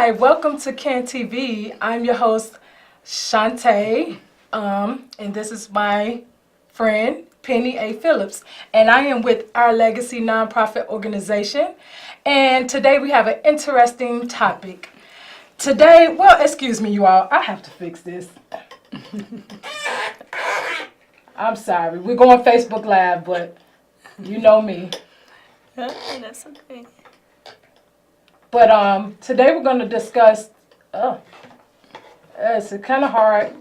Hi, welcome to Can TV. I'm your host, Shantae, and this is my friend, Penny A. Phillips, and I am with Our Legacy nonprofit organization. And today we have an interesting topic. Today, well, excuse me, you all, I have to fix this. I'm sorry, we're going Facebook Live, but you know me. That's okay. But today we're going to discuss. It's kind of hard.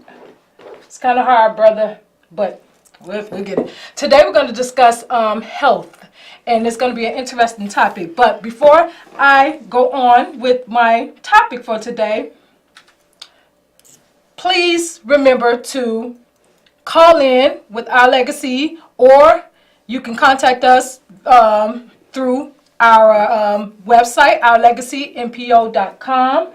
It's kind of hard, brother. But we'll get it. Today we're going to discuss health, and it's going to be an interesting topic. But before I go on with my topic for today, please remember to call in with Our Legacy, or you can contact us through our website, ourlegacynpo.com.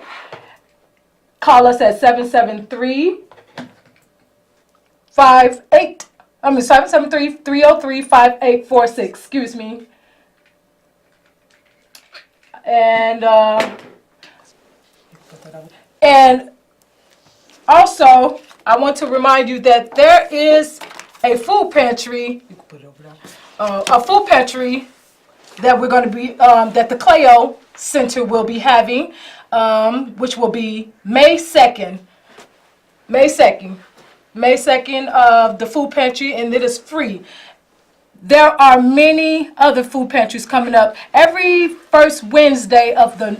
Call us at 773-303-5846. Excuse me. And also, I want to remind you that there is a food pantry. You can put it over there. A food pantry that we're going to be that the Clio Center will be having, which will be May 2nd. May 2nd of the food pantry, and it is free. There are many other food pantries coming up. Every first Wednesday of the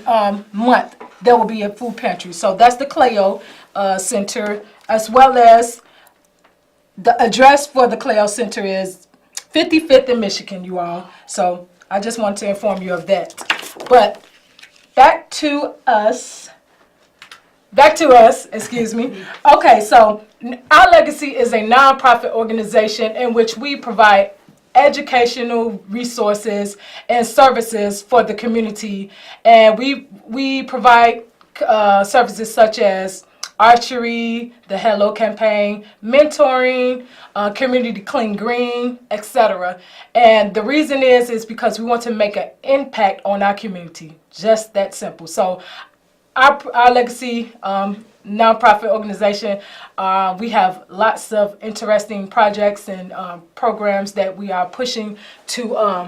month, there will be a food pantry. So that's the Clio Center, as well as the address for the Clio Center is 55th in Michigan, you all. So I just want to inform you of that. But back to us, excuse me. Okay, so Our Legacy is a nonprofit organization in which we provide educational resources and services for the community. And we provide services such as archery, the Hello campaign, mentoring, community clean green, etc. And the reason is because we want to make an impact on our community. Just that simple. So our Legacy nonprofit organization, we have lots of interesting projects and programs that we are pushing to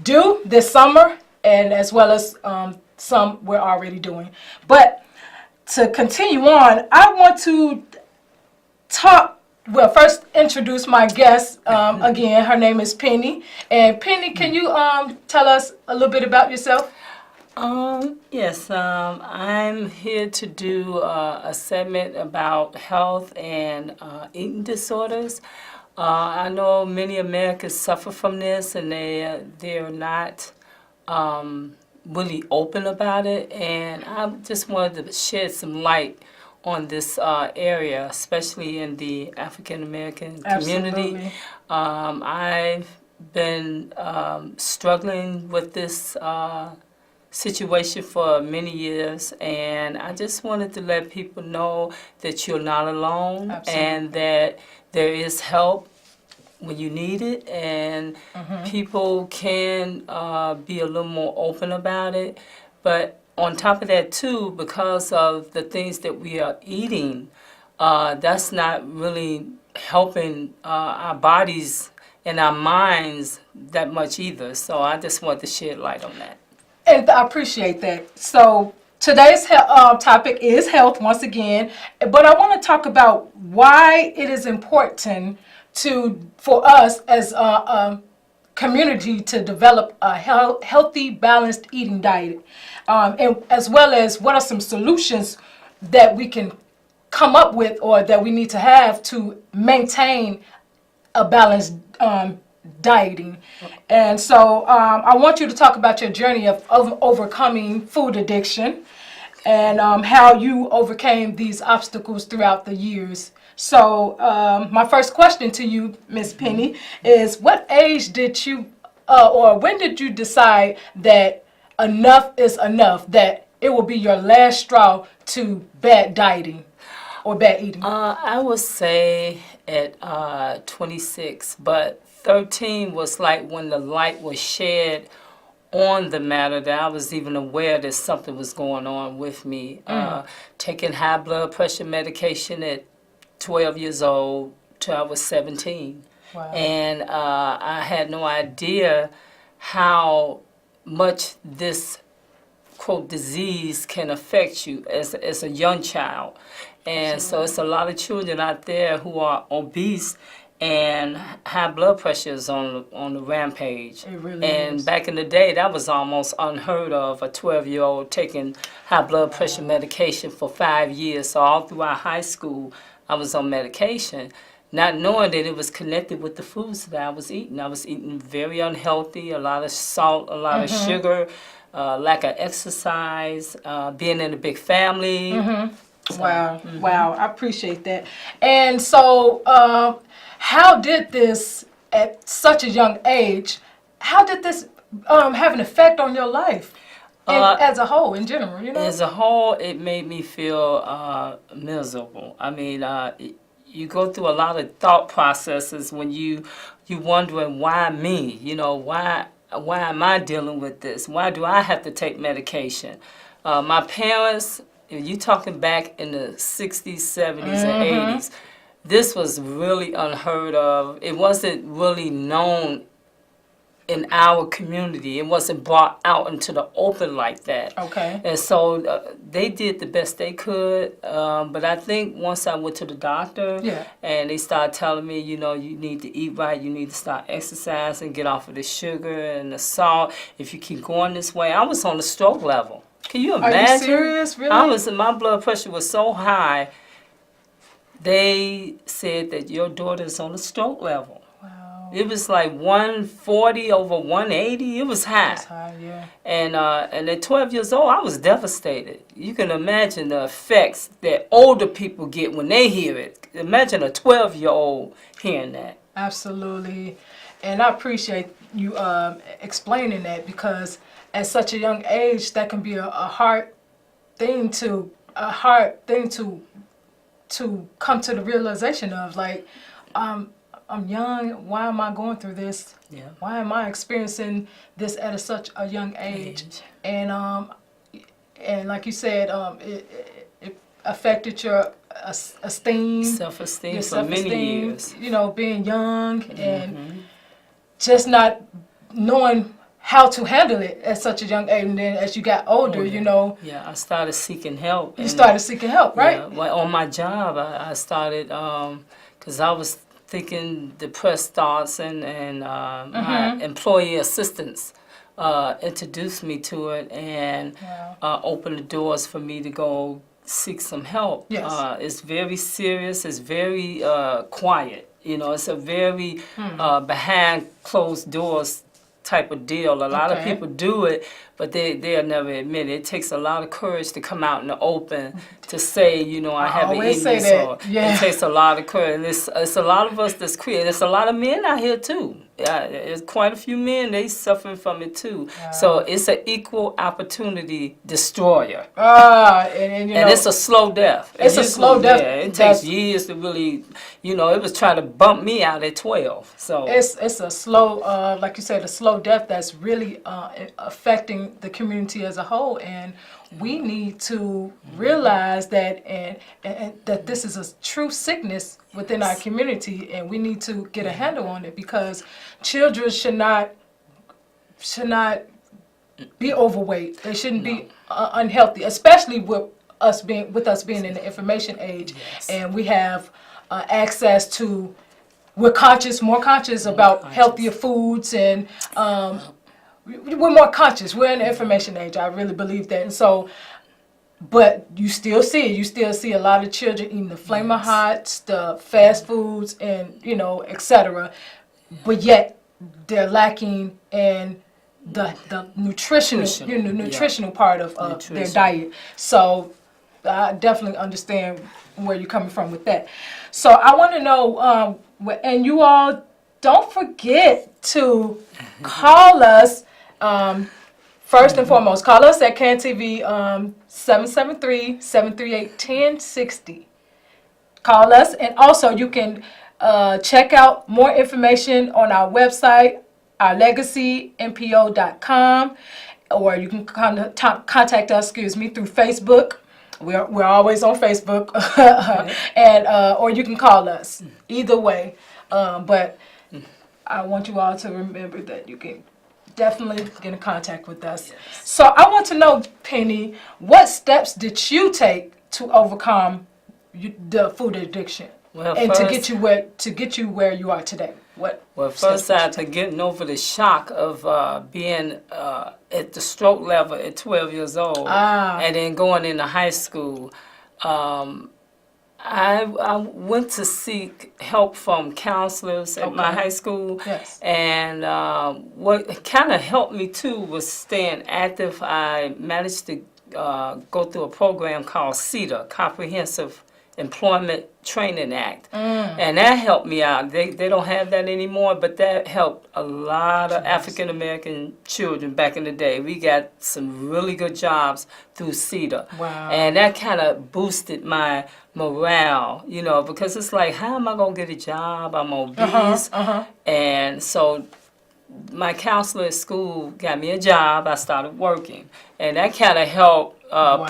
do this summer, and as well as some we're already doing. But to continue on, I want to first introduce my guest again. Her name is Penny. And Penny, can you tell us a little bit about yourself? Yes, I'm here to do a segment about health and eating disorders. I know many Americans suffer from this, and they're not really open about it, and I just wanted to shed some light on this area, especially in the African American community. I've been struggling with this situation for many years, and I just wanted to let people know that you're not alone. Absolutely. And that there is help when you need it, and people can be a little more open about it. But on top of that too, because of the things that we are eating, that's not really helping our bodies and our minds that much either. So I just want to shed light on that. And I appreciate that. So today's topic is health once again, but I want to talk about why it is important for us as a community to develop a healthy, balanced eating diet, and as well as what are some solutions that we can come up with or that we need to have to maintain a balanced dieting. And so I want you to talk about your journey of overcoming food addiction and how you overcame these obstacles throughout the years. So my first question to you, Miss Penny, is what age did you or when did you decide that enough is enough, that it will be your last straw to bad dieting or bad eating? I would say at 26, but 13 was like when the light was shed on the matter that I was even aware that something was going on with me. Taking high blood pressure medication at 12 years old till I was 17. Wow. And I had no idea how much this, quote, disease can affect you as a young child. And so it's a lot of children out there who are obese and high blood pressure is on the rampage. It really and is. back in the day, that was almost unheard of, a 12-year-old taking high blood pressure medication for 5 years. So all throughout high school, I was on medication, not knowing that it was connected with the foods that I was eating. I was eating very unhealthy, a lot of salt, a lot of sugar, lack of exercise, being in a big family. So, Wow, wow, I appreciate that. And so, how did this, at such a young age, how did this have an effect on your life as a whole, in general, you know? As a whole, it made me feel miserable. I mean, you go through a lot of thought processes when you wondering, why me? You know, why am I dealing with this? Why do I have to take medication? My parents, if you talking back in the 60s, 70s, and 80s, this was really unheard of. It wasn't really known in our community. It wasn't brought out into the open like that. Okay. And so they did the best they could. But I think once I went to the doctor and they started telling me, you know, you need to eat right, you need to start exercising, get off of the sugar and the salt. If you keep going this way, I was on the stroke level. Can you imagine? Are you serious? Really? My blood pressure was so high, they said that your daughter's on the stroke level. Wow. It was like 140 over 180. It was high. That's high, yeah. And at 12 years old, I was devastated. You can imagine the effects that older people get when they hear it. Imagine a 12-year-old hearing that. Absolutely. And I appreciate you explaining that, because at such a young age, that can be a hard thing to come to the realization of, like, I'm young. Why am I going through this? Yeah. Why am I experiencing this at such a young age? And like you said, it affected your esteem, Self-esteem your for many self-esteem, years. you know, being young and just not knowing how to handle it at such a young age. And then as you got older, you know. Yeah, I started seeking help. You started seeking help, right? Yeah, well, on my job, I started, because I was thinking depressed thoughts, and my employee assistants introduced me to it and opened the doors for me to go seek some help. Yes. It's very serious. It's very quiet. You know, it's a very behind closed doors type of deal. A lot of people do it, but they'll never admit it. It takes a lot of courage to come out in the open to say, you know, I have an eating disorder. It takes a lot of courage. And it's a lot of us that's creative. There's a lot of men out here too. There's quite a few men, they suffering from it too. So it's an equal opportunity destroyer. And you know, it's a slow death. It's a slow death. Yeah, it takes years to really, you know, it was trying to bump me out at 12. So it's a slow, like you said, a slow death that's really affecting the community as a whole. And we need to realize that and that this is a true sickness within our community, and we need to get a handle on it, because children should not be overweight. They shouldn't be unhealthy, especially with us being in the information age, and we have access to. We're more conscious about healthier foods, and we're more conscious. We're in the information age. I really believe that. And so, but you still see a lot of children eating the Flamin' Hots, the fast foods, and, you know, etc. But yet they're lacking in the nutritional part of their diet. So I definitely understand where you're coming from with that. So I want to know, and you all don't forget to call us. First and foremost, call us at CAN-TV 773-738-1060. Call us, and also you can check out more information on our website, ourlegacynpo.com, or you can contact us, through Facebook. We're always on Facebook, and or you can call us. Either way, but I want you all to remember that you can definitely get in contact with us. Yes. So I want to know, Penny, what steps did you take to overcome the food addiction, Well, and first, to get you where you are today? Well, first after getting over the shock of being at the stroke level at 12 years old, and then going into high school, I went to seek help from counselors at my high school. Yes. And what kind of helped me too was staying active. I managed to go through a program called CETA, Comprehensive Employment Training Act. And that helped me out. They don't have that anymore, but that helped a lot of African American children back in the day. We got some really good jobs through CETA. Wow. And that kind of boosted my morale, because it's like, how am I going to get a job? I'm obese. And so my counselor at school got me a job. I started working. And that kind of helped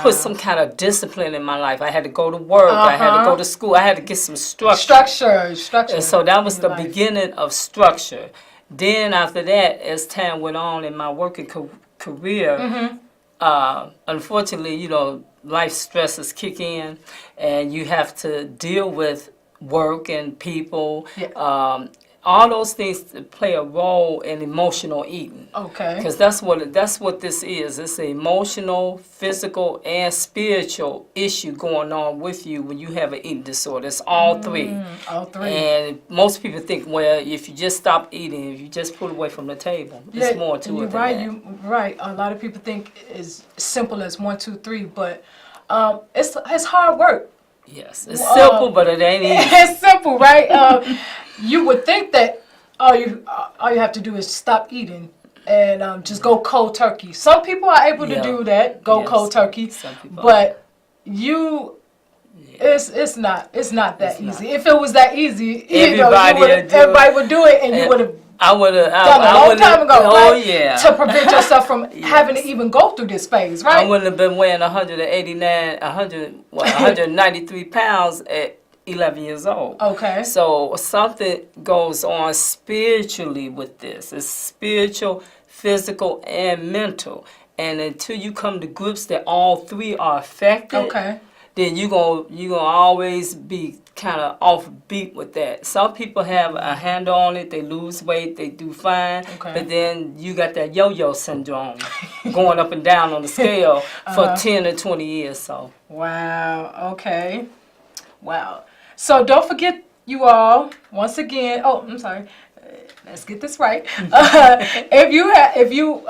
put some kind of discipline in my life. I had to go to work. I had to go to school. I had to get some structure. Structure. And so that was the beginning of structure. Then after that, as time went on in my working career, unfortunately, life stresses kick in, and you have to deal with work and people. Yeah. All those things play a role in emotional eating. Okay. Because that's what this is. It's an emotional, physical, and spiritual issue going on with you when you have an eating disorder. It's all three. All three. And most people think, well, if you just stop eating, if you just pull away from the table, there's more to it than that. You're right. A lot of people think it's simple as 1, 2, 3, but it's hard work. Yes, it's simple, but it ain't easy. It's simple, right? You would think that all you have to do is stop eating and just go cold turkey. Some people are able to do that, cold turkey. Some people but it's not that easy. If it was that easy, everybody would do it, and you would have I would have done a long time ago. Oh, right? yeah. To prevent yourself from having to even go through this phase, right? I wouldn't have been weighing 193 pounds at 11 years old. Okay. So something goes on spiritually with this. It's spiritual, physical, and mental. And until you come to grips that all three are affected, then you're gonna always be kind of off beat with that. Some people have a handle on it, they lose weight, they do fine, but then you got that yo-yo syndrome going up and down on the scale for 10 or 20 years. So wow, okay. Wow. So don't forget, you all, once again, I'm sorry, let's get this right. If you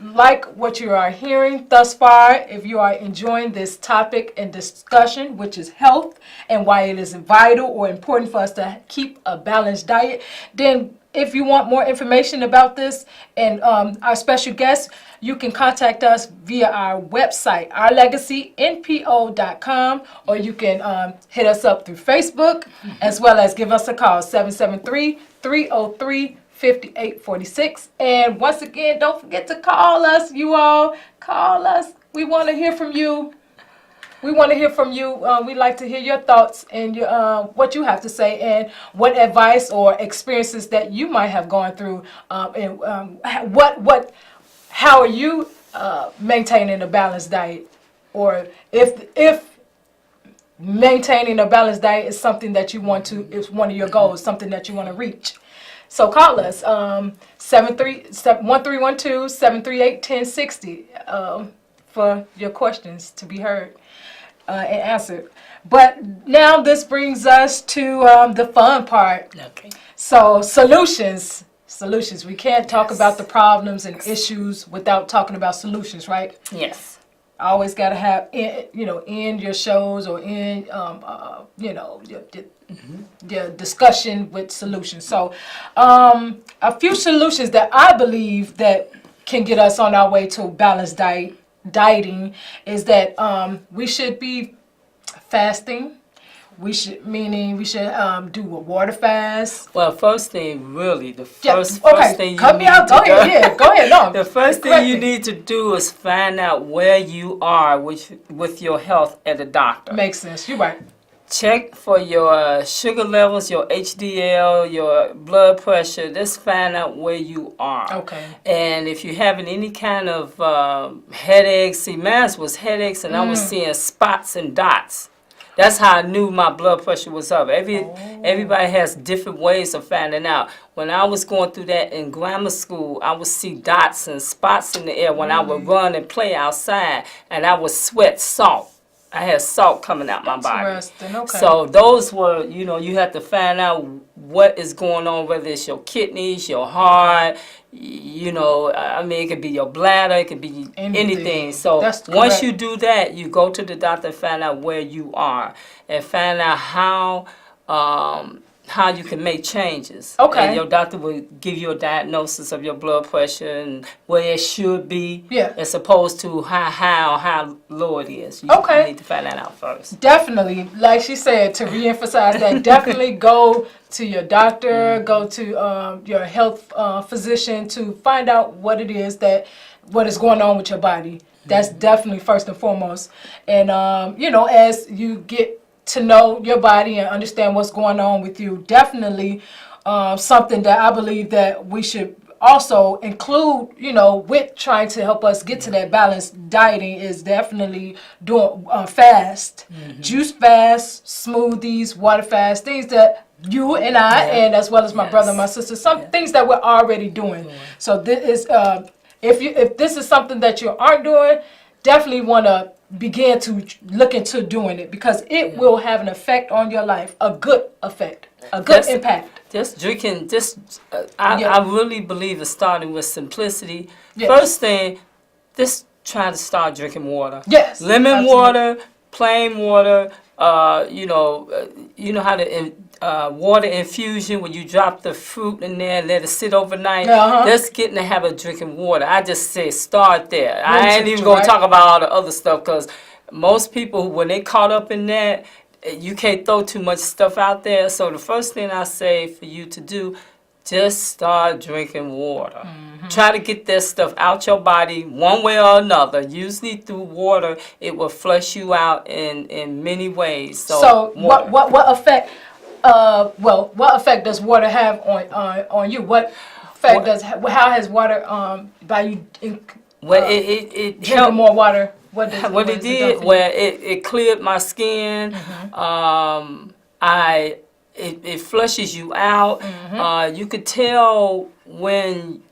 like what you are hearing thus far, if you are enjoying this topic and discussion, which is health and why it is vital or important for us to keep a balanced diet, then if you want more information about this and our special guest, you can contact us via our website, ourlegacynpo.com, or you can hit us up through Facebook, as well as give us a call, 773-303-5846. And once again, don't forget to call us, you all. Call us. We want to hear from you. We want to hear from you. We'd like to hear your thoughts and what you have to say, and what advice or experiences that you might have gone through, and how are you maintaining a balanced diet, or if maintaining a balanced diet is something that you want to, is one of your goals, something that you want to reach. So call us, 1312-738-1060 for your questions to be heard and answered. But now this brings us to the fun part. okay. So solutions. We can't talk about the problems and issues without talking about solutions, right? Yes. I always got to have, end your shows or end, your discussion with solutions. So a few solutions that I believe that can get us on our way to balanced dieting is that we should be fasting. we should do a water fast. Well, first thing, really, the Yeah, first okay, thing you cut me need out. to Go do. ahead. Yeah, go ahead. No, The first correct thing you me. need to do is find out where you are with your health at the doctor. Makes sense. You're right. Check for your sugar levels, your HDL, your blood pressure. Just find out where you are. Okay. And if you're having any kind of headaches, see, mine was headaches, and I was seeing spots and dots. That's how I knew my blood pressure was up. Everybody has different ways of finding out. When I was going through that in grammar school, I would see dots and spots in the air when I would run and play outside, and I would sweat salt. I had salt coming out my body. Interesting. Okay. So those were, you have to find out what is going on, whether it's your kidneys, your heart, I mean, it could be your bladder, it could be anything. So That's once correct. you do that, you go to the doctor and find out where you are and find out how you can make changes. Okay. And your doctor will give you a diagnosis of your blood pressure and where it should be, Yeah. as opposed to how low it is. You need to find that out first. Definitely, like she said, to reemphasize that, definitely go to your doctor, go to your health physician to find out what is going on with your body. That's definitely first and foremost. And, as you get to know your body and understand what's going on with you, definitely something that I believe that we should also include, with trying to help us get to that balanced dieting is definitely doing fast, juice fast, smoothies, water fast, things that you and I, and as well as my brother and my sister, some things that we're already doing. So this is, if this is something that you aren't doing, definitely want to begin to look into doing it, because it will have an effect on your life, a good effect, a good impact. Just drinking, I really believe in starting with simplicity. Yes. First thing, just try to start drinking water. Yes, Lemon absolutely. water, plain water, you know how to water infusion when you drop the fruit in there and let it sit overnight. Just getting to have a drinking water. I just say start there. I ain't even going to talk about all the other stuff, because most people, when they caught up in that, you can't throw too much stuff out there. So the first thing I say for you to do, just start drinking water. Try to get that stuff out your body one way or another. Usually through water, it will flush you out in many ways. So what effect? What effect does water have on you? What effect how has water by you it drinking helped. more water? What It did, it cleared my skin. It flushes you out. You could tell when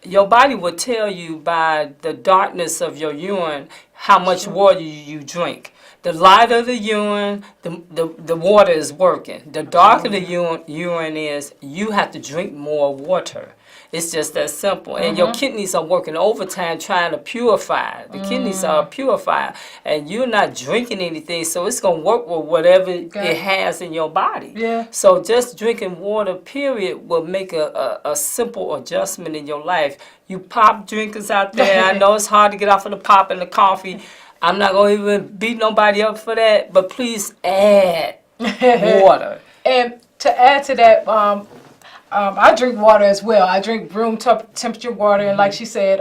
your body will tell you by the darkness of your urine how much water you drink. The lighter the urine, the water is working. The darker the urine is, you have to drink more water. It's just that simple. And your kidneys are working overtime trying to purify. The kidneys are purifying. And you're not drinking anything, so it's going to work with whatever it has in your body. Yeah. So just drinking water, period, will make a simple adjustment in your life. You pop drinkers out there, I know it's hard to get off of the pop and the coffee. I'm not going to even beat nobody up for that, but please add water. And to add to that, I drink water as well. I drink room temperature water, and like she said,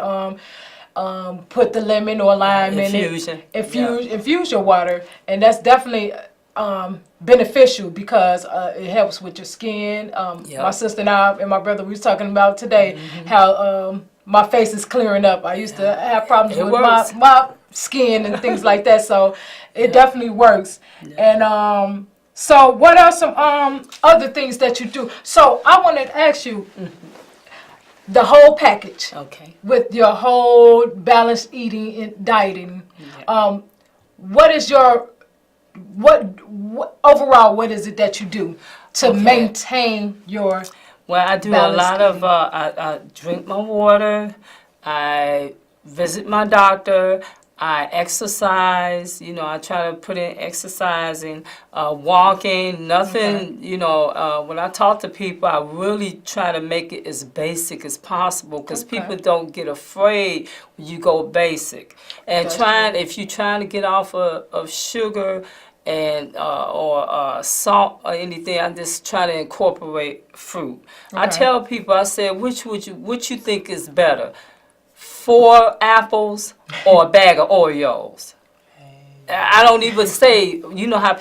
put the lemon or lime in it. Infuse your water, and that's definitely beneficial because it helps with your skin. My sister and I and my brother, we was talking about today how my face is clearing up. I used to have problems with my skin and things like that, so it definitely works. And so what are some other things that you do? So I wanted to ask you the whole package with your whole balanced eating and dieting. What is your overall, what is it that you do to maintain your Well, I do a lot of I drink my water, I visit my doctor, I exercise, I try to put in exercising, walking, nothing, when I talk to people, I really try to make it as basic as possible, because people don't get afraid when you go basic. And if you're trying to get off of sugar and or salt or anything. I just try to incorporate fruit. I tell people, I said, which you think is better, 4 apples or a bag of Oreos? I don't even say, you know how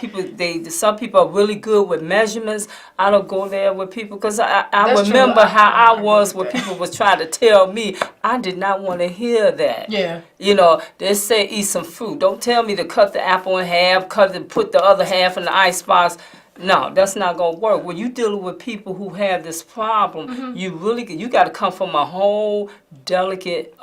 some people are really good with measurements. I don't go there with people because I That's remember true. how I agree was with when that. people was trying to tell me. I did not want to hear that. Yeah. You know, they say eat some fruit. Don't tell me to cut the apple in half, put the other half in the icebox. No, that's not gonna work. When you dealing with people who have this problem, you got to come from a whole delicate,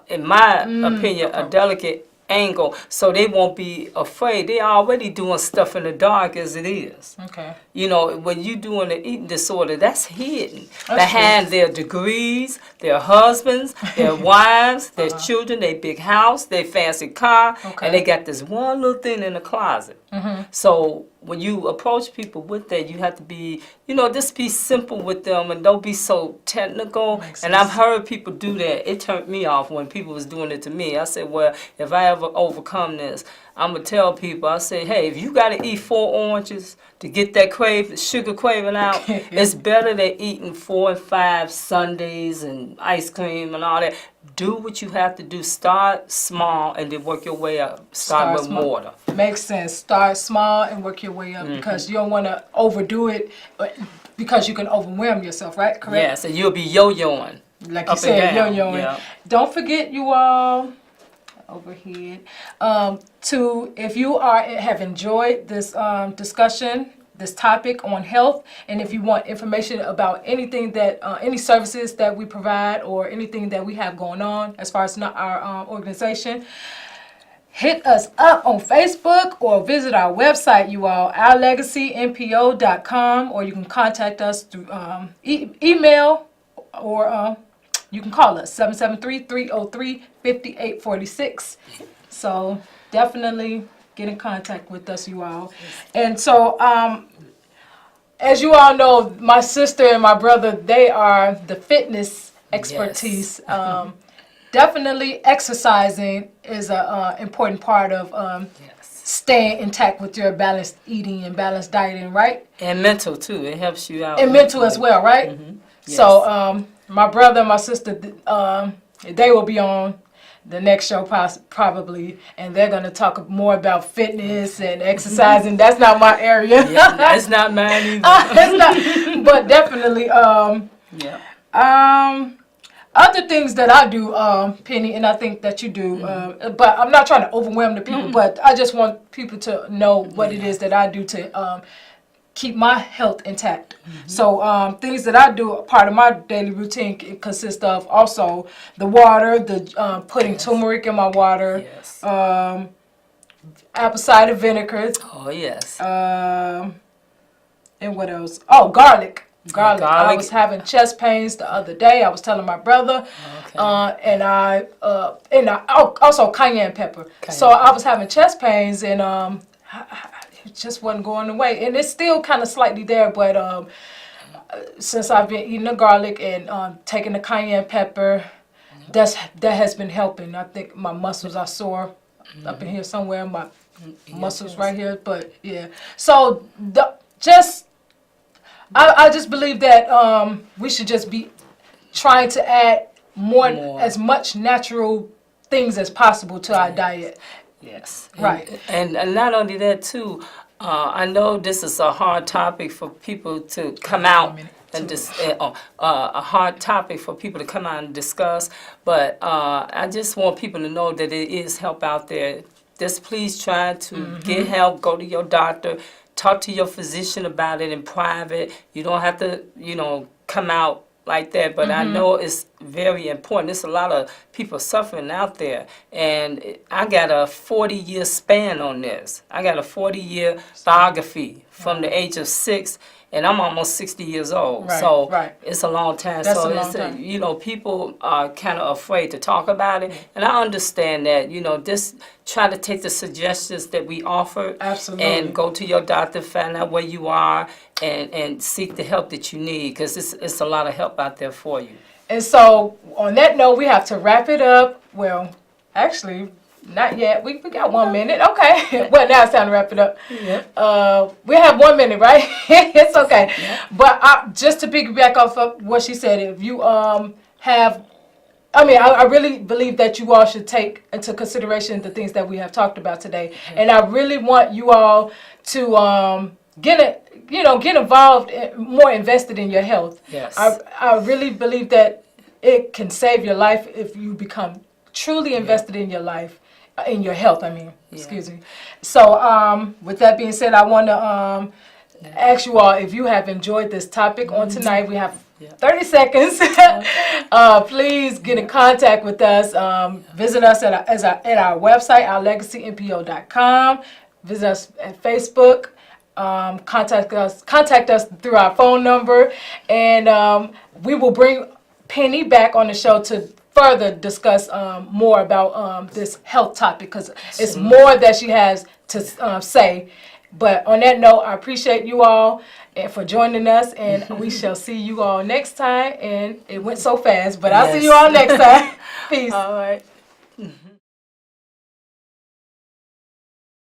in my opinion, a delicate angle, so they won't be afraid. They already doing stuff in the dark as it is. Okay. You know, when you doing the eating disorder, that's hidden That's behind their degrees, their husbands, their wives, their children, their big house, their fancy car, Okay. and they got this one little thing in the closet. So when you approach people with that, you have to be, just be simple with them and don't be so technical. Makes And sense. I've heard people do that. It turned me off when people was doing it to me. I said, well, if I ever overcome this, I'm going to tell people, I say, hey, if you got to eat 4 oranges to get that sugar craving out, it's better than eating 4 and 5 sundaes and ice cream and all that. Do what you have to do. Start small and then work your way up. Start with small. water. Makes sense. Start small and work your way up because you don't want to overdo it because you can overwhelm yourself, right? Correct? Yes, and you'll be yo-yoing. Like up you and said, down. yo-yoing. Yeah. Don't forget, you all, overhead, if you have enjoyed this discussion, this topic on health, and if you want information about anything that, any services that we provide or anything that we have going on as far as our organization, hit us up on Facebook or visit our website, you all, ourlegacynpo.com, or you can contact us through email or you can call us 773-303-5846. So definitely get in contact with us, you all. And so as you all know, my sister and my brother, they are the fitness expertise. Definitely exercising is an important part of staying intact with your balanced eating and balanced dieting, right? And mental too. It helps you out. And mental as well, right? Yes. So my brother and my sister, they will be on the next show probably, and they're going to talk more about fitness and exercising. That's not my area. That's not mine either. It's not, but definitely other things that I do, Penny, and I think that you do, but I'm not trying to overwhelm the people, but I just want people to know what it is that I do to keep my health intact. So things that I do, part of my daily routine consists of also the water, putting turmeric in my water, Yes. Apple cider vinegar, Oh, yes. and what else? Oh, garlic. Garlic. I garlic. was having chest pains the other day. I was telling my brother, and also cayenne pepper. So I was having chest pains, and it just wasn't going away, and it's still kind of slightly there. But since I've been eating the garlic and taking the cayenne pepper, that has been helping. I think my muscles are sore up in here somewhere. My muscles right here, but yeah. So I just believe that we should just be trying to add more. As much natural things as possible to our diet. Yes. Right. And not only that too, I know this is a hard topic for people to come out and a hard topic for people to come out and discuss. But I just want people to know that it is help out there. Just please try to get help. Go to your doctor. Talk to your physician about it in private. You don't have to, come out like that, but I know it's very important. There's a lot of people suffering out there, and I got a 40-year span on this. I got a 40-year biography from the age of 6, and I'm almost 60 years old. So it's a long time. That's so a long time. People are kind of afraid to talk about it, and I understand that. Just try to take the suggestions that we offer, and go to your doctor, find out where you are, and seek the help that you need, because it's a lot of help out there for you. And so, on that note, we have to wrap it up. Well, actually, Not yet. We got 1 minute. Okay. Well, now it's time to wrap it up. Yeah. We have 1 minute, right? It's okay. But just to piggyback off of what she said, if you I really believe that you all should take into consideration the things that we have talked about today, and I really want you all to get involved, more invested in your health. Yes. I really believe that it can save your life if you become truly invested in your life, in your health. Excuse me. So, with that being said, I want to ask you all if you have enjoyed this topic on tonight. We have 30 seconds. Please get in contact with us. Visit us at our website, ourlegacynpo.com. Visit us at Facebook. Contact us through our phone number, and we will bring Penny back on the show to further discuss more about this health topic, because it's more that she has to say. But on that note, I appreciate you all and for joining us, and we shall see you all next time. And it went so fast, but I'll see you all next time. Peace. All right.